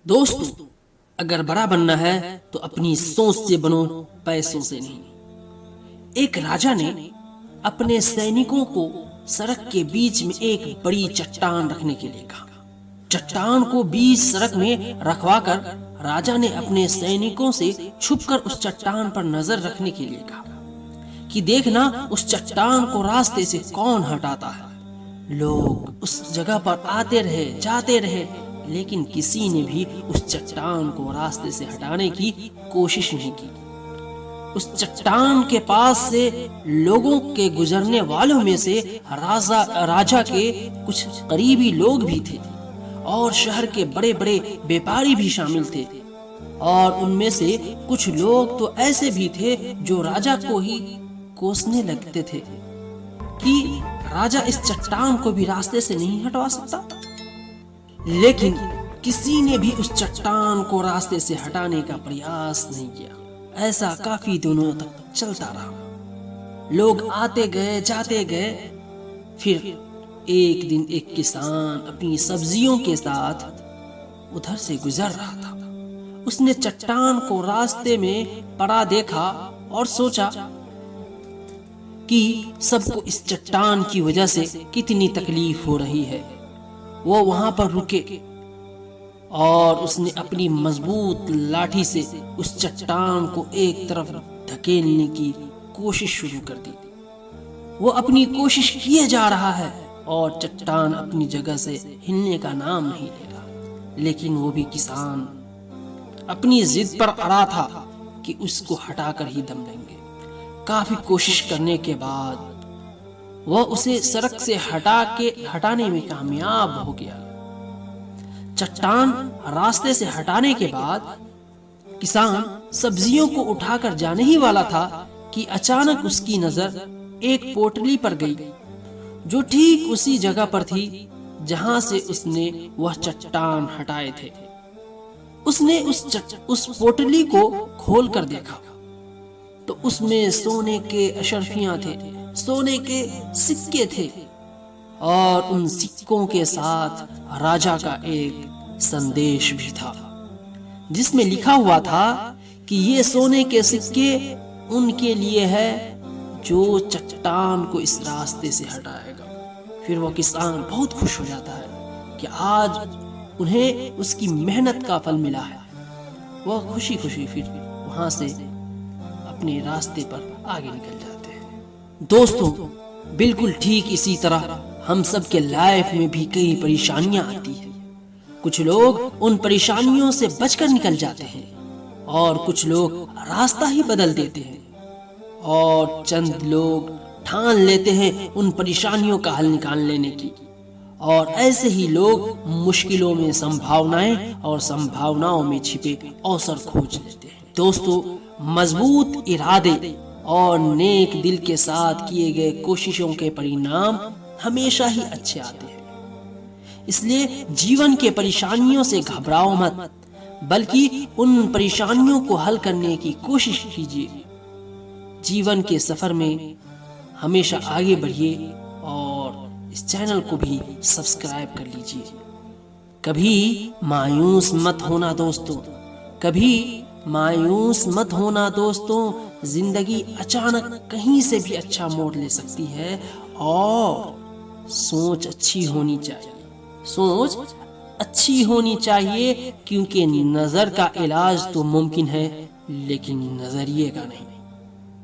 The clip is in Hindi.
दोस्तों, अगर बड़ा बनना है तो अपनी सोच से बनो, पैसों से नहीं। एक राजा ने अपने सैनिकों को सड़क के बीच में एक बड़ी चट्टान रखने के लिए कहा। चट्टान को बीच सड़क में रखवाकर राजा ने अपने सैनिकों से छुपकर उस चट्टान पर नजर रखने के लिए कहा कि देखना उस चट्टान को रास्ते से कौन हटाता है। लोग उस जगह पर आते रहे, जाते रहे, लेकिन किसी ने भी उस चट्टान को रास्ते से हटाने की कोशिश नहीं की। उस चट्टान के पास से लोगों के गुजरने वालों में से राजा के कुछ करीबी लोग भी थे और शहर के बड़े बड़े व्यापारी भी शामिल थे। और उनमें से कुछ लोग तो ऐसे भी थे जो राजा को ही कोसने लगते थे कि राजा इस चट्टान को भी रास्ते से नहीं हटवा सकता। लेकिन किसी ने भी उस चट्टान को रास्ते से हटाने का प्रयास नहीं किया। ऐसा काफी दिनों तक चलता रहा। लोग आते गए, जाते गए। फिर एक दिन एक किसान अपनी सब्जियों के साथ उधर से गुजर रहा था। उसने चट्टान को रास्ते में पड़ा देखा और सोचा कि सबको इस चट्टान की वजह से कितनी तकलीफ हो रही है। वो वहां पर रुके और उसने अपनी मजबूत लाठी से उस चट्टान को एक तरफ धकेलने की कोशिश शुरू कर दी। वो अपनी कोशिश किए जा रहा है और चट्टान अपनी जगह से हिलने का नाम नहीं ले रहा। लेकिन वो भी किसान अपनी जिद पर अड़ा था कि उसको हटाकर ही दम लेंगे। काफी कोशिश करने के बाद वह उसे सड़क से हटाने में कामयाब हो गया। चट्टान रास्ते से हटाने के बाद किसान सब्जियों को उठाकर जाने ही वाला था कि अचानक उसकी नजर एक पोटली पर गई, जो ठीक उसी जगह पर थी जहां से उसने वह चट्टान हटाए थे। उसने उस पोटली को खोलकर देखा तो उसमें सोने के अशर्फियां थे, सोने के सिक्के थे और उन सिक्कों के साथ राजा का एक संदेश भी था, जिसमें लिखा हुआ था कि ये सोने के सिक्के उनके लिए है जो चट्टान को इस रास्ते से हटाएगा। फिर वह किसान बहुत खुश हो जाता है कि आज उन्हें उसकी मेहनत का फल मिला है। वह खुशी खुशी फिर वहां से अपने रास्ते पर आगे निकल जाते हैं। दोस्तों, बिल्कुल ठीक इसी तरह हम सब के लाइफ में भी कई परेशानियां आती हैं। कुछ लोग उन परेशानियों से बचकर निकल जाते हैं और कुछ लोग रास्ता ही बदल देते हैं और चंद लोग ठान लेते हैं उन परेशानियों का हल निकाल लेने की। और ऐसे ही लोग मुश्किलों में संभावनाएं और संभावनाओं में छिपे अवसर खोज लेते हैं। दोस्तों, मजबूत इरादे और नेक दिल के साथ किए गए कोशिशों के परिणाम हमेशा ही अच्छे आते हैं। इसलिए जीवन के परेशानियों से घबराओ मत, बल्कि उन परेशानियों को हल करने की कोशिश कीजिए। जीवन के सफर में हमेशा आगे बढ़िए और इस चैनल को भी सब्सक्राइब कर लीजिए। कभी मायूस मत होना दोस्तों, कभी मायूस मत होना दोस्तों। जिंदगी अचानक कहीं से भी अच्छा मोड़ ले सकती है और सोच अच्छी होनी चाहिए। सोच अच्छी होनी चाहिए, क्योंकि नजर का इलाज तो मुमकिन है लेकिन नजरिए का नहीं।